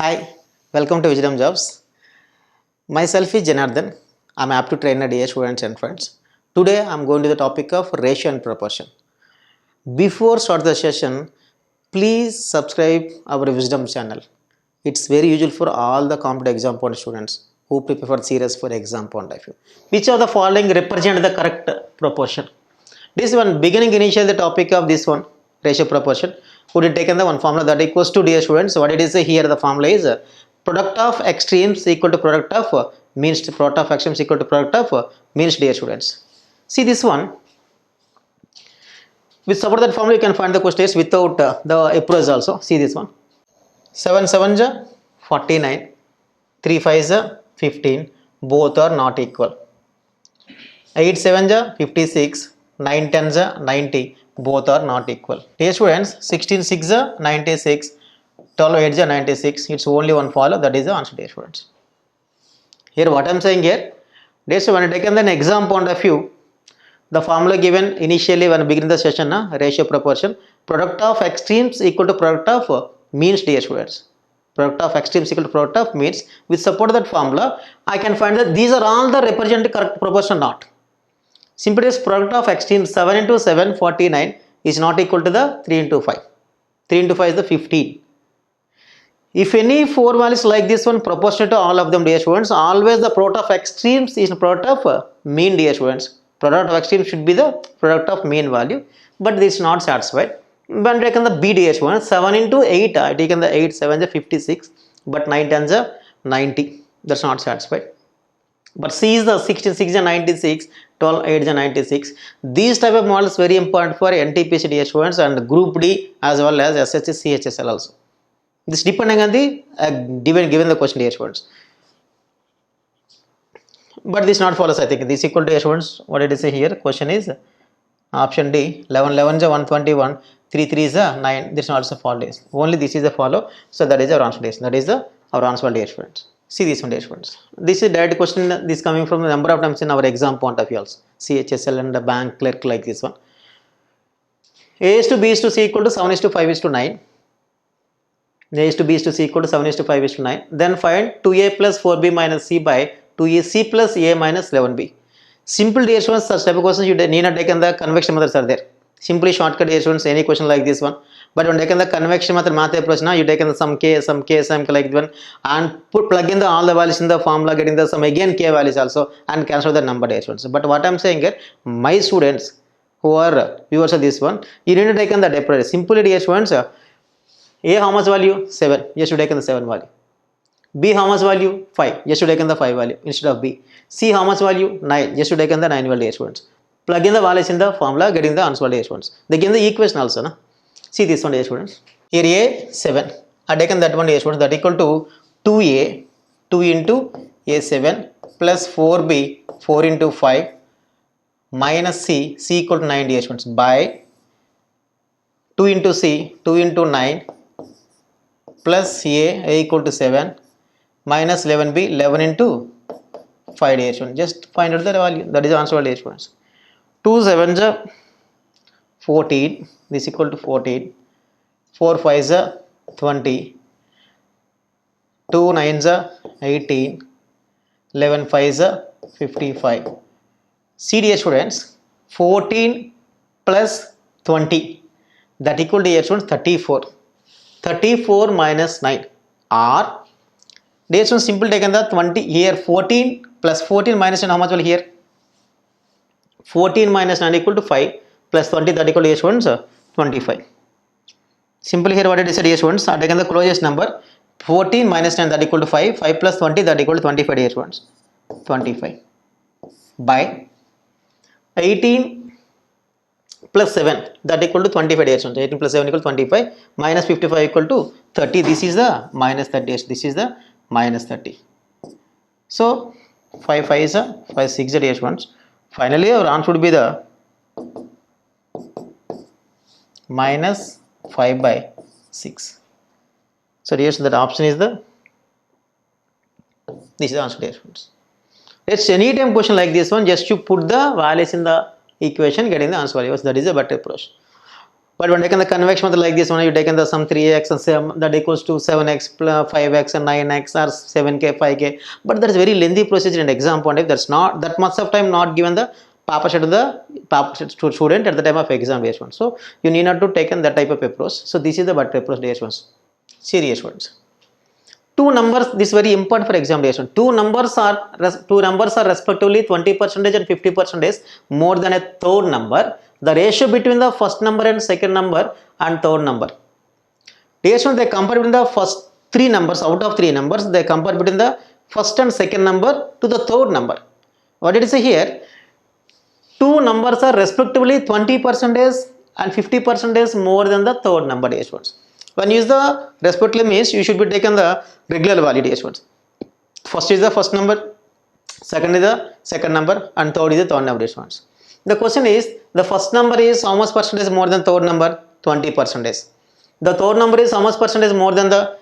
Hi, welcome to Wisdom Jobs. Myself is Janardhan. I'm Aptitude trainer dear students and friends. Today I'm going to the topic of ratio and proportion. Before start the session, please subscribe our Wisdom channel. It's very useful for all the competitive exam point students who prepare for serious for exam point of view. Which of the following represent the correct proportion? This one beginning initial the topic of this one ratio proportion would have taken the one formula that equals to dear students. What it is here the formula is product of extremes equal to product of means. Product of extremes equal to product of means, dear students. See this one. With support that formula you can find the questions without the approach also. See this one. 7 7 is 49, 3 5 is 15, both are not equal. 8 7 is 56, 9 10 is 90, both are not equal. Dear students, 16 6 is 96, 12 8 is 96, it's only one follow, that is the answer, dear students. Here what I am saying here, dear students, when I taken an exam point of view, the formula given initially when I begin the session, ratio proportion, product of extremes equal to product of means, dear students. Product of extremes equal to product of means. With support of that formula, I can find that these are all the represented correct proportion not. Simply as product of extremes 7 into 7, 49 is not equal to the 3 into 5. 3 into 5 is the 15. If any four values like this one proportional to all of them, dear students, always the product of extremes is product of mean, dear students. Product of extremes should be the product of mean value, but this is not satisfied. When taken the B, dear students, 7 into 8, I taken the 8, 7 is 56, but 9 10 is 90. That's not satisfied. But C is the 16, 6 is 96, 12, 8 is 96. These type of models very important for NTPC, dear students, and Group D as well as SSC-CGL also. This depending on the given the question, dear students. But this not follows, I think. This equal to, dear students, what it is here, question is option D, 11 11 is 121, 3 3 is 9. This is not also follow. Only this is the follow, so that is our answer. That is our answer, dear students. See this one, dear students. This is direct question. This coming from the number of times in our exam point of view also. CHSL and the bank clerk like this one. A is to B is to C equal to 7 is to 5 is to 9. A is to B is to C equal to 7 is to 5 is to 9. Then find 2A plus 4B minus C by 2AC plus A minus 11B. Simple, dear students, such type of questions you need not taken the convection methods are there. Simply shortcut, dear students, any question like this one. But when taken the convection method math approach, now you taken some k like one and plug in all the values in the formula, getting the some again k values also and cancel the number, dear students. But what I am saying here, my students who are viewers of this one, you need to taken the approach. Simply, dear students, A how much value? 7. Yes, you taken the 7 value. B how much value? 5. Yes, you taken the 5 value instead of B. C how much value? 9. Yes, you taken the 9 value, dear students. Plug in the values in the formula, getting the answer, dear students. They give the equation also, na? See this one, dear students. Here A 7. I taken that one, dear students. That equal to 2A 2 into A7 plus 4B 4 into 5 minus C equal to 9, dear students, by 2 into C 2 into 9 plus A equal to 7 minus 11B 11 into 5, dear students. Just find out the value. That is the answer, dear students. 2 7 is 14. This equal to 14. 4 5 is 20. 2 9 is 18. 11 5 is 55. See, dear students, 14 plus 20, that equal to, dear students, 34. 34 minus 9, or dear students, simple taken the 20 here. 14 plus 14 minus 9, how much will here? 14 minus 9 equal to 5 plus 20, that equal to, dear students, 25. Simply here what it is, dear students, I taken the closest number. 14 minus 9, that equal to 5. 5 plus 20, that equal to 25, dear students. 25 by 18 plus 7, that equal to 25, dear students. 18 plus 7 equal to 25 minus 55 equal to 30. This is the minus 30. This is the minus 30. So 5 5 is 5 6, dear students. Finally our answer would be the minus 5 by 6. So dear students, that option is the, this is the answer, dear students. It's any time question like this one, just you put the values in the equation, getting the answer values. That is a better approach. But when taken the convection method like this one, you taken the some 3x and 7 that equals to 7x plus 5x and 9x or 7k 5k. But that is very lengthy procedure in exam point of view. That's not that much of time not given the paper sheet to the student at the time of examination. So you need not to take that type of approach. So this is the but approach ones. Serious ones. Two numbers, this is very important for examination. Two numbers are respectively 20% and 50% more than a third number. The ratio between the first number and second number and third number. They compare between the first three numbers, out of three numbers, they compare between the first and second number to the third number. What did it say here? Two numbers are respectively 20% and 50% more than the third number. When you use the respectively means, you should be taken the regular value. First is the first number, second is the second number, and third is the third number. The question is, the first number is how much percentage more than third number? 20%. The third number is how much percentage more than the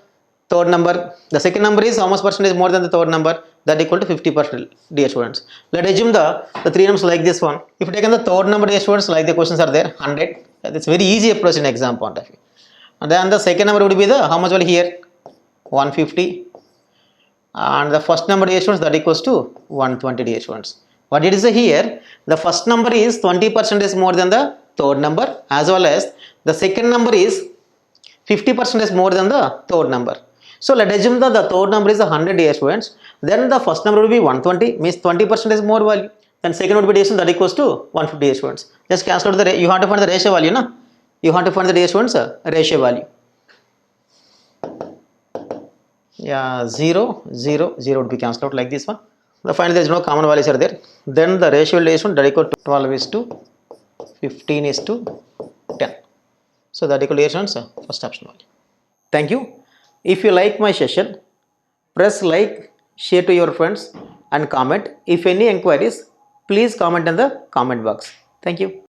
third number? The second number is how much percentage more than the third number? That equal to 50%, dear students. Let's assume the three numbers like this one. If you take the third number, dear students, like the questions are there, 100. It's very easy approach in exam point of view. And then the second number would be the, how much value here? 150. And the first number, dear students, that equals to 120, dear students. What it is here, the first number is 20% more than the third number, as well as the second number is 50% more than the third number. So let's assume that the third number is 100, dear students. Then the first number will be 120, means 20% more value. Then second would be, dear students, that equals to 150, dear students. Just cancel out the, you have to find the ratio value, na? You have to find the, dear students, ratio value. Yeah, 0, 0, 0 would be cancelled out like this one. Finally, there is no common values are there. Then the ratio will that equal to 12 is to 15 is to 10. So that equal to first option value. Thank you. If you like my session, press like, share to your friends and comment. If any inquiries, please comment in the comment box. Thank you.